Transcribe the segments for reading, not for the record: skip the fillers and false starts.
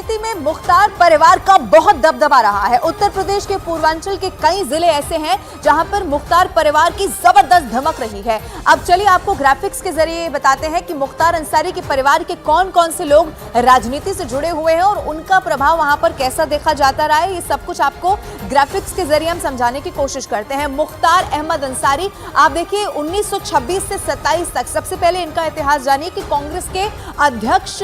राजनीति में मुख्तार परिवार का बहुत दबदबा रहा है। उत्तर प्रदेश के पूर्वांचल के कई जिले ऐसे हैं जहां पर मुख्तार परिवार की जबरदस्त धमक रही है। अब चलिए आपको ग्राफिक्स के जरिए बताते हैं कि मुख्तार अंसारी के परिवार के कौन कौन से लोग राजनीति से जुड़े हुए हैं और उनका प्रभाव वहां पर कैसा देखा जाता रहा है। ये सब कुछ आपको ग्राफिक्स के जरिए हम समझाने की कोशिश करते हैं। मुख्तार अहमद अंसारी, आप देखिए 1926 से 27 तक, सबसे पहले इनका इतिहास जानिए कि कांग्रेस के अध्यक्ष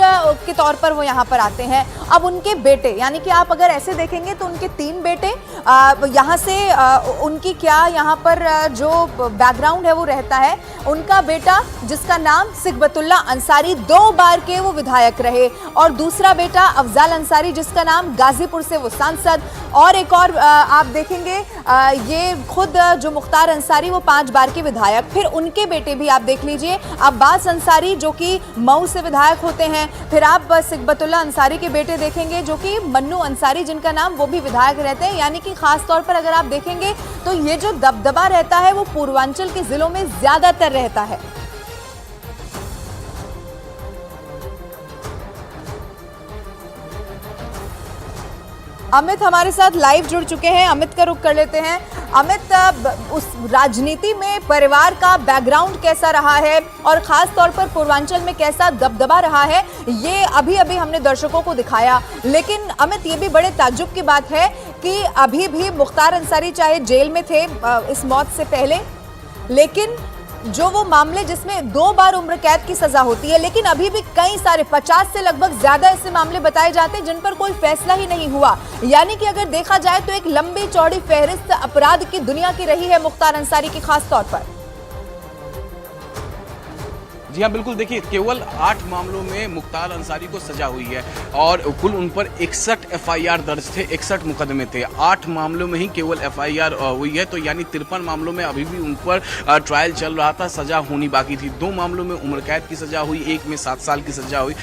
के तौर पर वो यहाँ पर आते हैं। अब उनके बेटे, यानी कि आप अगर ऐसे देखेंगे तो उनके 3 बेटे, यहाँ से उनकी क्या यहाँ पर जो बैकग्राउंड है वो रहता है। उनका बेटा जिसका नाम सिकबतुल्ला अंसारी, 2 बार के वो विधायक रहे, और दूसरा बेटा अफजाल अंसारी जिसका नाम गाजीपुर से वो सांसद, और एक और आप देखेंगे ये खुद जो मुख्तार अंसारी वो 5 बार के विधायक। फिर उनके बेटे भी आप देख लीजिए, अब्बास अंसारी जो कि मऊ से विधायक होते हैं। फिर आप सिकबतुल्ला अंसारी के बेटे देखेंगे जो कि मन्नू अंसारी जिनका नाम, वो भी विधायक रहते हैं। यानी कि खास तौर पर अगर आप देखेंगे तो ये जो दबदबा रहता है वो पूर्वांचल के जिलों में ज्यादातर रहता है। अमित हमारे साथ लाइव जुड़ चुके हैं, अमित का रुख कर लेते हैं। अमित, उस राजनीति में परिवार का बैकग्राउंड कैसा रहा है और खास तौर पर पूर्वांचल में कैसा दबदबा रहा है, ये अभी अभी हमने दर्शकों को दिखाया। लेकिन अमित, ये भी बड़े ताज्जुब की बात है कि अभी भी मुख्तार अंसारी चाहे जेल में थे इस मौत से पहले, लेकिन जो वो मामले जिसमें 2 बार उम्र कैद की सजा होती है, लेकिन अभी भी कई सारे 50 से लगभग ज्यादा ऐसे मामले बताए जाते हैं जिन पर कोई फैसला ही नहीं हुआ। यानी कि अगर देखा जाए तो एक लंबी चौड़ी फहरिस्त अपराध की दुनिया की रही है मुख्तार अंसारी की खास तौर पर। जी हाँ, बिल्कुल। देखिए, केवल 8 मामलों में मुख्तार अंसारी को सजा हुई है और कुल उन पर 61 एफआईआर दर्ज थे, 61 मुकदमे थे। 8 मामलों में ही केवल एफआईआर हुई है, तो यानी 53 मामलों में अभी भी उन पर ट्रायल चल रहा था, सजा होनी बाकी थी। 2 मामलों में उम्र कैद की सजा हुई, 1 में 7 साल की सजा हुई।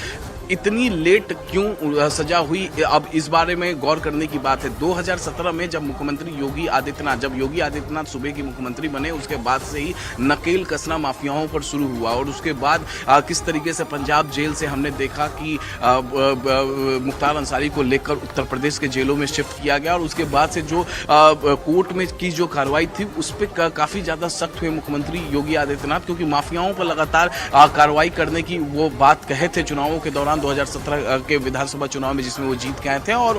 इतनी लेट क्यों सजा हुई, अब इस बारे में गौर करने की बात है। 2017 में जब योगी आदित्यनाथ सूबे के मुख्यमंत्री बने, उसके बाद से ही नकेल कसना माफियाओं पर शुरू हुआ और उसके बाद किस तरीके से पंजाब जेल से हमने देखा कि मुख्तार अंसारी को लेकर उत्तर प्रदेश के जेलों में शिफ्ट किया गया, और उसके बाद से जो कोर्ट में की जो कार्रवाई थी उस पर काफ़ी ज़्यादा सख्त हुए मुख्यमंत्री योगी आदित्यनाथ, क्योंकि माफियाओं पर लगातार कार्रवाई करने की वो बात कहे थे चुनावों के दौरान 2017 के विधानसभा चुनाव में, जिसमें वो जीत के आए थे। और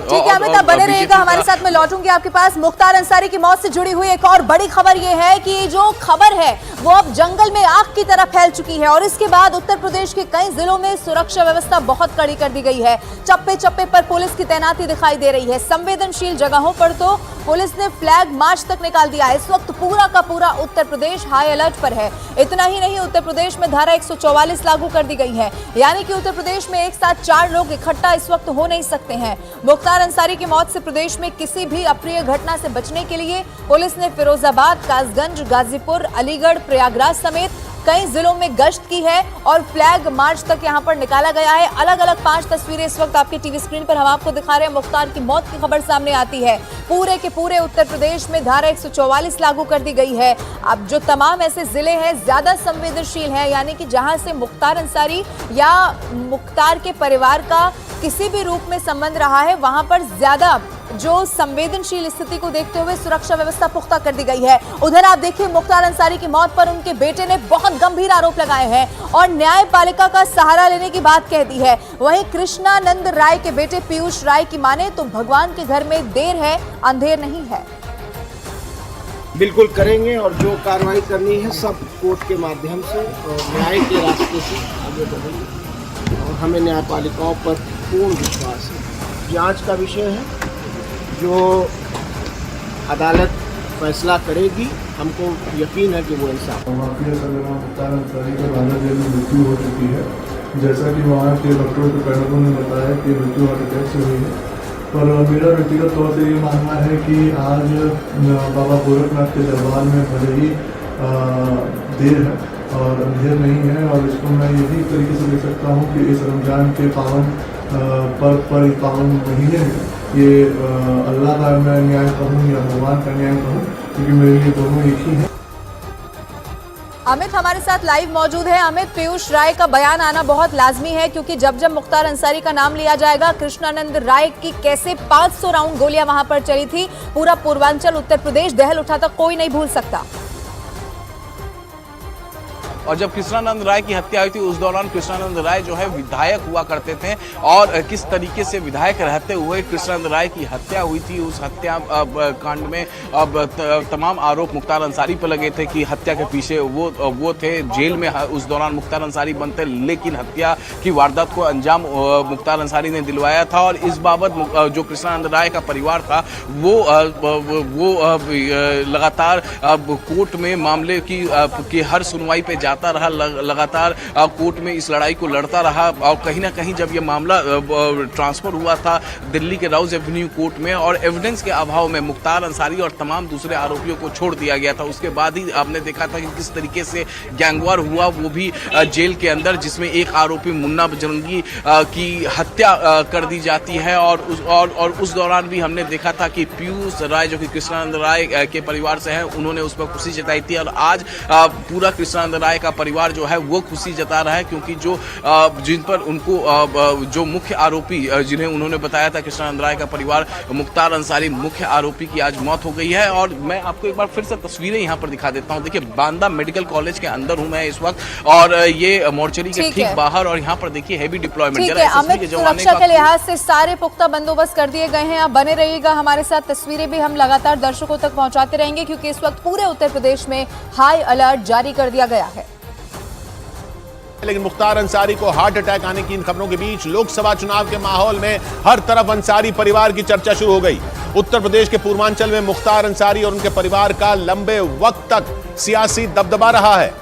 ठीक है अमित, बने रहिएगा हमारे साथ, मैं लौटूंगी आपके पास। मुख्तार अंसारी की मौत से जुड़ी हुई एक और बड़ी खबर ये है कि जो खबर है वो अब जंगल में आग की तरह फैल चुकी है, और इसके बाद उत्तर प्रदेश के कई जिलों में सुरक्षा व्यवस्था बहुत कड़ी कर दी गई है। चप्पे चप्पे पर पुलिस की तैनाती दिखाई दे रही है। संवेदनशील जगहों पर तो पुलिस ने फ्लैग मार्च तक निकाल दिया है। इस वक्त पूरा का पूरा उत्तर प्रदेश हाई अलर्ट पर है। इतना ही नहीं, उत्तर प्रदेश में धारा 144 लागू कर दी गई है, यानी कि उत्तर प्रदेश में एक साथ 4 लोग इकट्ठा इस वक्त हो नहीं सकते हैं। मुख्तार अंसारी की मौत से प्रदेश में किसी भी अप्रिय घटना से बचने के लिए पुलिस ने फिरोजाबाद, कासगंज, गाजीपुर, अलीगढ़, प्रयागराज समेत कई जिलों में गश्त की है और फ्लैग मार्च तक यहां पर निकाला गया है। अलग अलग 5 तस्वीरें इस वक्त आपके टीवी स्क्रीन पर हम आपको दिखा रहे हैं। मुख्तार की मौत की खबर सामने आती है। पूरे के पूरे उत्तर प्रदेश में धारा 144 लागू कर दी गई है। अब जो तमाम ऐसे जिले हैं ज्यादा संवेदनशील हैं, यानी कि जहां से मुख्तार अंसारी या मुख्तार के परिवार का किसी भी रूप में संबंध रहा है, वहां पर ज्यादा जो संवेदनशील स्थिति को देखते हुए सुरक्षा व्यवस्था पुख्ता कर दी गई है। उधर आप देखिए, मुख्तार अंसारी की मौत पर उनके बेटे ने बहुत गंभीर आरोप लगाए हैं और न्यायपालिका का सहारा लेने की बात कह दी है। वहीं कृष्णानंद राय के बेटे पीयूष राय की माने तो भगवान के घर में देर है, अंधेर नहीं है। बिल्कुल करेंगे, और जो कार्रवाई करनी है सब कोर्ट के माध्यम से और न्याय के रास्ते से आगे बढ़ेंगे, और हमें न्यायपालिकाओं पर पूर्ण विश्वास है। जांच का विषय है, जो अदालत फैसला करेगी, हमको यकीन है कि वो इंसाफ। माफिया सरगना मुख्तार अंसारी का बांदा जेल में मृत्यु हो चुकी है। जैसा कि वहाँ के डॉक्टरों के पैनलों ने बताया कि मृत्यु हार्ट अटैक से हुई है, पर मेरा व्यक्तिगत तौर से ये मानना है कि आज बाबा गोरखनाथ के दरबार में भले ही देर है और अंधेर नहीं है, और इसको मैं यही तरीके से देख सकता हूँ कि इस रमजान के पावन पर्व पर, इस पावन महीने में ये अल्लाह का मैं न्याय कहूँ या भगवान का न्याय कहूँ, क्योंकि मेरे लिए दोनों एक ही हैं। अमित हमारे साथ लाइव मौजूद है। अमित, पीयूष राय का बयान आना बहुत लाजमी है क्योंकि जब जब मुख्तार अंसारी का नाम लिया जाएगा, कृष्णानंद राय की कैसे 500 राउंड गोलियां वहां पर चली थी, पूरा पूर्वांचल उत्तर प्रदेश दहल उठा तक कोई नहीं भूल सकता। और जब कृष्णानंद राय की हत्या हुई थी उस दौरान कृष्णानंद राय जो है विधायक हुआ करते थे और किस तरीके से विधायक रहते हुए कृष्णानंद राय की हत्या हुई थी, उस हत्या कांड में अब तमाम आरोप मुख्तार अंसारी पर लगे थे कि हत्या के पीछे वो थे। जेल में उस दौरान मुख्तार अंसारी बनते, लेकिन हत्या की वारदात को अंजाम मुख्तार अंसारी ने दिलवाया था। और इस बाबत जो कृष्णानंद राय का परिवार था वो लगातार कोर्ट में मामले की हर सुनवाई पे जाता रहा, लगातार कोर्ट में इस लड़ाई को लड़ता रहा। और कहीं ना कहीं जब ये मामला ट्रांसफर हुआ था दिल्ली के राउज एवेन्यू कोर्ट में और एविडेंस के अभाव में मुख्तार अंसारी और तमाम दूसरे आरोपियों को छोड़ दिया गया था, उसके बाद ही आपने देखा था कि किस तरीके से गैंगवार हुआ, वो भी जेल के अंदर, जिसमें एक आरोपी मुन्ना बजरंगी की हत्या कर दी जाती है। और उस दौरान भी हमने देखा था कि पीयूष राय जो कि कृष्णानंद राय के परिवार से हैं, उन्होंने उस पर खुशी जताई थी। और आज पूरा कृष्णानंद राय का परिवार जो है वो खुशी जता रहा है क्योंकि जिन पर उनको जो मुख्य आरोपी जिन्हें उन्होंने बताया था कृष्णानंद राय का परिवार, मुख्तार अंसारी मुख्य आरोपी की आज मौत हो गई है। और मैं आपको एक बार फिर से तस्वीरें यहां पर दिखा देता हूं। देखिए, बांदा मेडिकल कॉलेज के अंदर हूं मैं इस वक्त और ये मोर्चरी के ठीक बाहर, और यहां पर देखिए हेवी डिप्लॉयमेंट। अमित, सुरक्षा के लिहाज से सारे पुख्ता बंदोबस्त कर दिए गए हैं। आप बने रहिएगा हमारे साथ, तस्वीरें भी हम लगातार दर्शकों तक पहुंचाते रहेंगे क्योंकि इस वक्त पूरे उत्तर प्रदेश में हाई अलर्ट जारी कर दिया गया है। लेकिन मुख्तार अंसारी को हार्ट अटैक आने की इन खबरों के बीच लोकसभा चुनाव के माहौल में हर तरफ अंसारी परिवार की चर्चा शुरू हो गई। उत्तर प्रदेश के पूर्वांचल में मुख्तार अंसारी और उनके परिवार का लंबे वक्त तक सियासी दबदबा रहा है।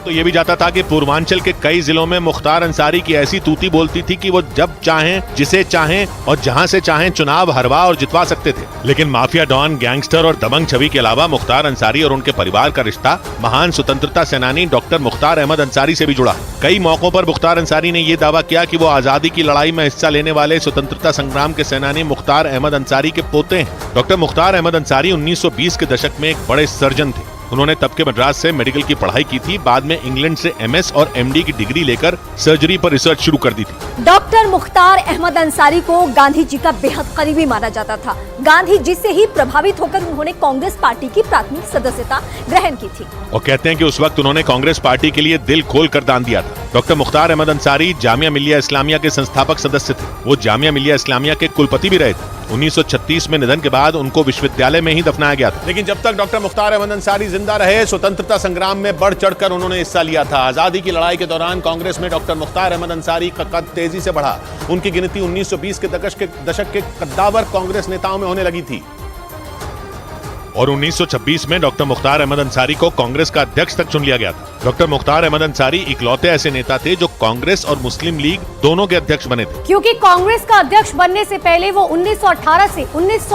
तो यह भी जाता था कि पूर्वांचल के कई जिलों में मुख्तार अंसारी की ऐसी तूती बोलती थी कि वो जब चाहें, जिसे चाहें और जहां से चाहें चुनाव हरवा और जितवा सकते थे। लेकिन माफिया डॉन, गैंगस्टर और दबंग छवि के अलावा मुख्तार अंसारी और उनके परिवार का रिश्ता महान स्वतंत्रता सेनानी डॉक्टर मुख्तार अहमद अंसारी से भी जुड़ा। कई मौकों पर मुख्तार अंसारी ने यह दावा किया कि वो आजादी की लड़ाई में हिस्सा लेने वाले स्वतंत्रता संग्राम के सेनानी मुख्तार अहमद अंसारी के पोते हैं। डॉक्टर मुख्तार अहमद अंसारी 1920 के दशक में एक बड़े सर्जन थे। उन्होंने तब के मद्रास से मेडिकल की पढ़ाई की थी, बाद में इंग्लैंड से एमएस और एमडी की डिग्री लेकर सर्जरी पर रिसर्च शुरू कर दी थी। डॉक्टर मुख्तार अहमद अंसारी को गांधी जी का बेहद करीबी माना जाता था। गांधी जी से ही प्रभावित होकर उन्होंने कांग्रेस पार्टी की प्राथमिक सदस्यता ग्रहण की थी और कहते हैं कि उस वक्त उन्होंने कांग्रेस पार्टी के लिए दिल खोल कर दान दिया था। डॉक्टर मुख्तार अहमद अंसारी जामिया मिलिया इस्लामिया के संस्थापक सदस्य थे। वो जामिया मिलिया इस्लामिया के कुलपति भी रहे थे। 1936 में निधन के बाद उनको विश्वविद्यालय में ही दफनाया गया था। लेकिन जब तक डॉक्टर मुख्तार अहमद अंसारी जिंदा रहे, स्वतंत्रता संग्राम में बढ़ चढ़कर उन्होंने हिस्सा लिया था। आजादी की लड़ाई के दौरान कांग्रेस में डॉक्टर मुख्तार अहमद अंसारी का कद तेजी से बढ़ा। उनकी गिनती 1920 के दशक के कद्दावर कांग्रेस नेताओं में होने लगी थी और 1926 में डॉक्टर मुख्तार अहमद अंसारी को कांग्रेस का अध्यक्ष तक चुन लिया गया था। डॉक्टर मुख्तार अहमद अंसारी इकलौते ऐसे नेता थे जो कांग्रेस और मुस्लिम लीग दोनों के अध्यक्ष बने थे, क्योंकि कांग्रेस का अध्यक्ष बनने से पहले वो 1918 से 19